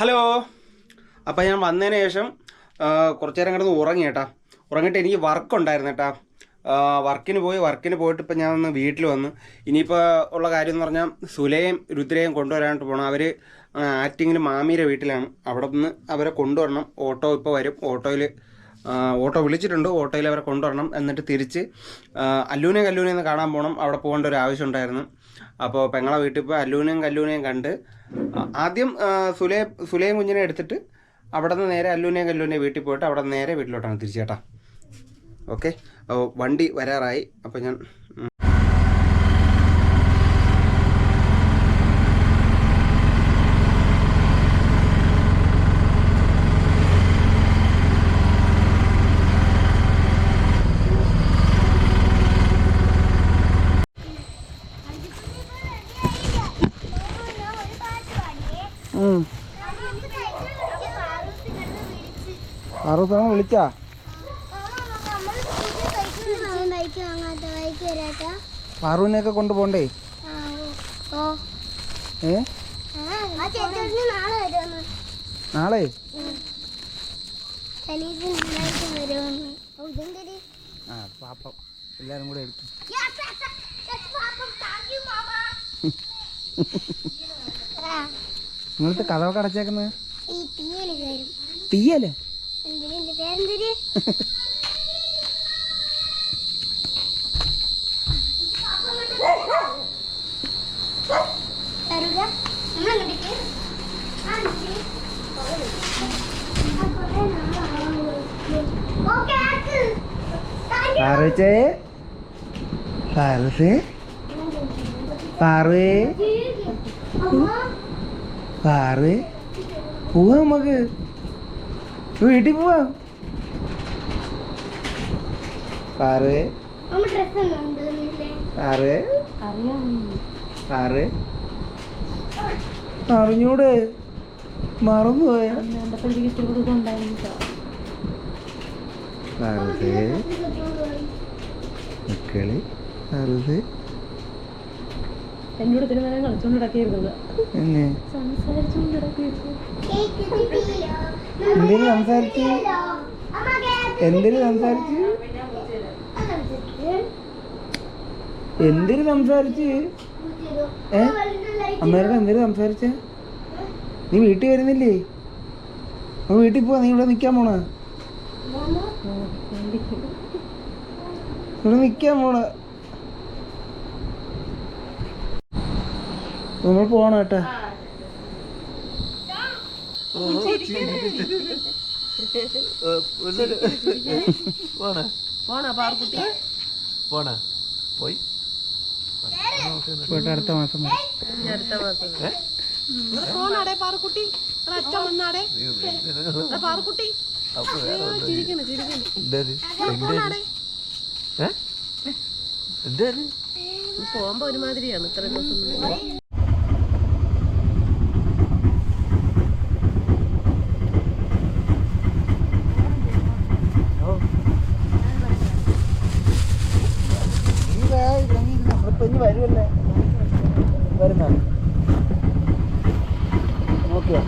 Hello. അപ്പോൾ ഞാൻ വന്നതിന് ശേഷം കുറച്ച് നേരം കിടന്ന് ഉറങ്ങി കേട്ടോ. ഉറങ്ങിയിട്ട് എനിക്ക് വർക്കുണ്ടായിരുന്നു കേട്ടോ. വർക്കിന് പോയിട്ട് ഇപ്പം ഞാൻ ഒന്ന് വീട്ടിൽ വന്നു. ഇനിയിപ്പോൾ ഉള്ള കാര്യം എന്ന് പറഞ്ഞാൽ സുലയും രുദ്രയും കൊണ്ടുവരാനായിട്ട് പോകണം. അവർ ആറ്റിങ്ങിൽ മാമിയുടെ വീട്ടിലാണ്. അവിടെ നിന്ന് അവരെ കൊണ്ടുവരണം. ഓട്ടോ ഇപ്പോൾ വരും. ഓട്ടോ വിളിച്ചിട്ടുണ്ട്. ഓട്ടോയിൽ അവരെ കൊണ്ടുവരണം. എന്നിട്ട് തിരിച്ച് കല്ലൂനെന്ന് കാണാൻ പോകണം. അവിടെ പോകേണ്ട ഒരു ആവശ്യം ഉണ്ടായിരുന്നു. അപ്പോൾ പെങ്ങളെ വീട്ടിൽ ഇപ്പോൾ കല്ലൂനെയും കണ്ട് ആദ്യം സുലയും കുഞ്ഞിനെ എടുത്തിട്ട് അവിടെ നിന്ന് നേരെ കല്ലൂനെയും വീട്ടിൽ പോയിട്ട് അവിടെ നിന്ന് നേരെ വീട്ടിലോട്ടാണ് തിരിച്ചു കേട്ടോ. ഓക്കെ, വണ്ടി വരാറായി. അപ്പോൾ ഞാൻ വിളിച്ചാ പാറുവിനെയൊക്കെ കൊണ്ടുപോണ്ടേ? നാളെ പാപ്പം എല്ലാരും കൂടെ എടുക്കും. നിങ്ങളത്തെ കഥവൊക്കെ അടച്ചേക്കുന്നത് തീയല്ലേ? പോവാ, നമുക്ക് വീട്ടിൽ പോവാം. അറിഞ്ഞൂടെ? മറന്നുപോയ മക്കള് എന്നോട് ഇത്ര നേരം കളിച്ചോണ്ട് നടക്കിയിരുന്നത്. എന്തിനു സംസാരിച്ചു? എന്തിനു സംസാരിച്ച്? അമ്മേരോട് എന്തിനു സംസാരിച്ച? നീ വീട്ടിൽ വരുന്നില്ലേ? നമുക്ക് വീട്ടിൽ പോവാ. നീ ഇവിടെ നിക്കാൻ പോണ? നമ്മൾ പോണം കേട്ടാ. പോയിട്ട് അടുത്ത മാസം പോകുമ്പോ ഒരുമാതിരിയാണ് ഇത്ര ദിവസം. ഇനി വരുമല്ലേ? വരുന്ന നോക്കിയോ?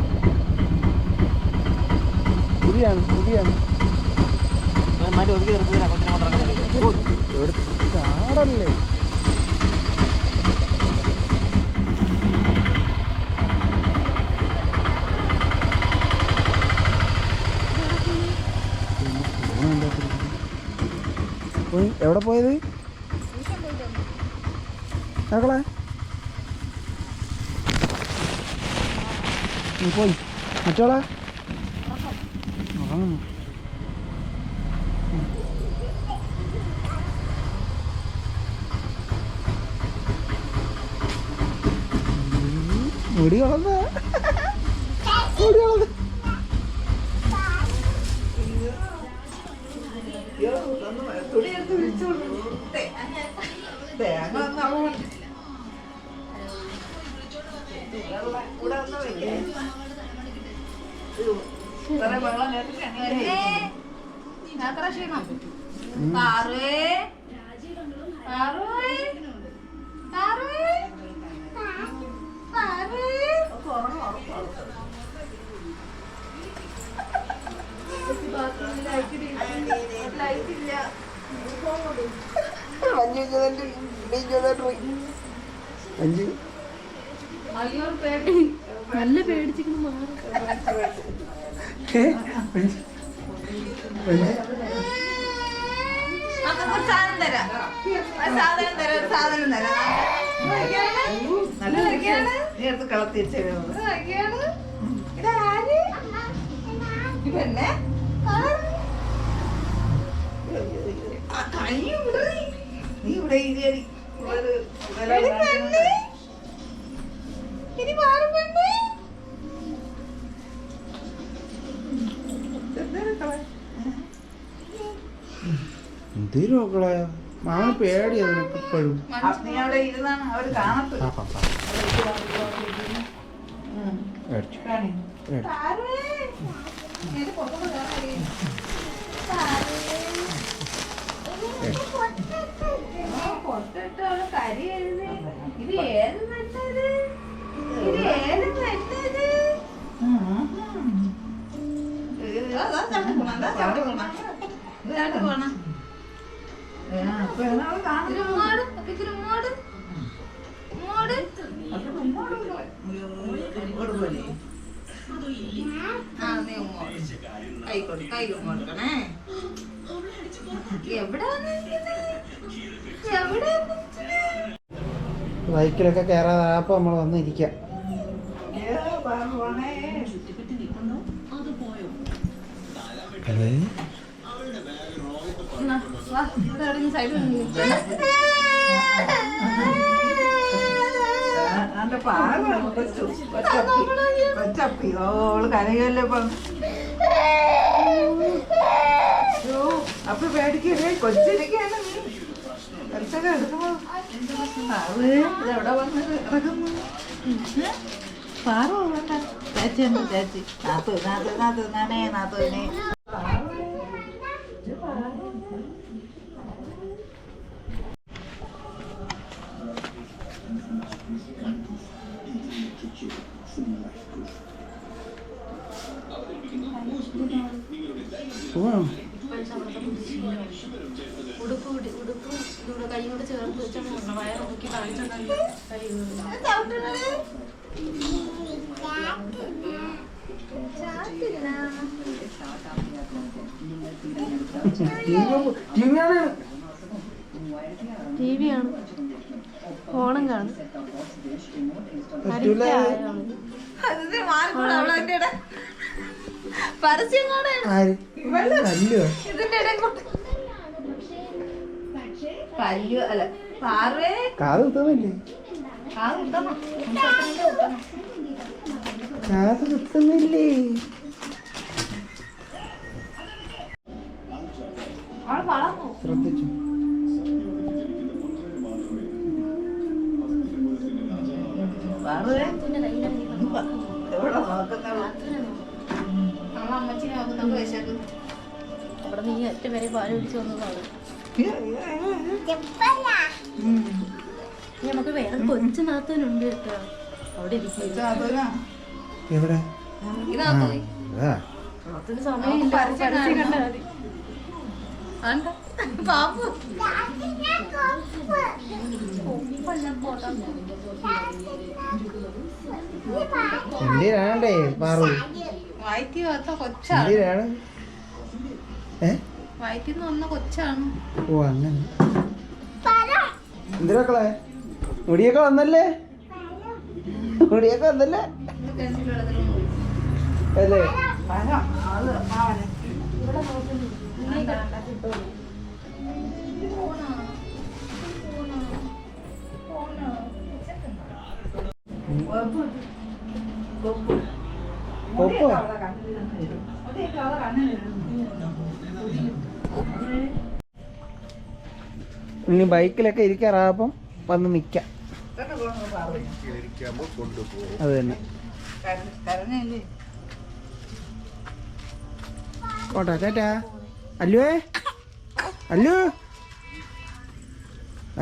പുതിയാണ് ചാടല്ലേ? എവിടെ പോയത് മക്കളെ? പോയി മറ്റോളെ മുടി കളന്ന് നല്ല പേടിച്ചിരിക്കുന്നു മാറി. എന്തേലും മക്കളെ മാമന് പേടിയാ നിനക്ക് ഇപ്പോഴും. നീ അവിടെ ഇരുന്നാണ് അവര് കാണത്തു. ഇത് ഏത് നല്ലത്? ഇത് ഏത് നല്ലത്? അതാ ചവിട്ടി പോണം, അതാ ചവിട്ടി പോണം. ഇത് ചവിട്ടി പോണം. ബൈക്കിലൊക്കെ കയറാതായപ്പോ നമ്മൾ വന്നിരിക്കാം. കൊച്ചപ്പി ഓള് കരയല്ലേ ഇപ്പം. അപ്പൊ പേടിക്കല്ലേ, കൊച്ചിരിക്കാണ് നീ കുറച്ചൊക്കെ എടുക്കുമ്പോ അത് ഇതെവിടെ വന്ന് ഇറങ്ങുന്നു. പാറോ വേണ്ട, ചേച്ചി ഉണ്ട്, ചേച്ചി നാത്തു നാത്തു നാത്തു നാനേ നാത്തുവിനെ. ഉടുപ്പ് കൈ കൊണ്ട് ചേർത്ത് വെച്ചാൽ വയറ് നോക്കി കാണിച്ചിട്ടുണ്ടല്ലോ. ടിവിയാണ്, ഫോണും കാണും. പരസ്യം കല്ലു അല്ല പാറേ കാത് കുത്തുന്നില്ലേ? കാത് കുത്തുന്നില്ലേ? ശ്രദ്ധിച്ചു. അമ്മച്ചിനെ നോക്കുന്ന വിശക്കുന്നു. അവിടെ നീ ഒറ്റ പേരെ പാല് പിടിച്ചു വന്നതാണ്. നമുക്ക് വേറെ കൊച്ചു നാത്തൂനുണ്ട് കേട്ടോ അവിടെ എവിടെ? നാത്തൂന് സമയമില്ല. പരസ്യം കണ്ടാൽ മതി. എന്തിനാണ്ടേ പാറു? വയറ്റി വന്ന കൊച്ചാണ്. എന്തിനാണ്? വയറ്റിന്ന് വന്ന കൊച്ചാണ്. ഓ അങ്ങനെ. എന്തിനാക്കളെ മുടിയൊക്കെ വന്നല്ലേ? മുടിയൊക്കെ വന്നല്ലേ അല്ലേ? ഇനി ബൈക്കിലൊക്കെ ഇരിക്കാറാകുമ്പം വന്ന് നിൽക്കാം. അത് തന്നെ. കോട്ടാ ചേട്ടാ. അല്ലുവേ, അല്ലു,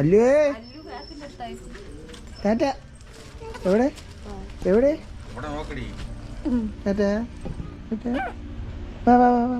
അല്ലുവേ, ടാറ്റ. എവിടെ എവിടെ ടാറ്റ ടാറ്റ. വാ വാ വാ വാ.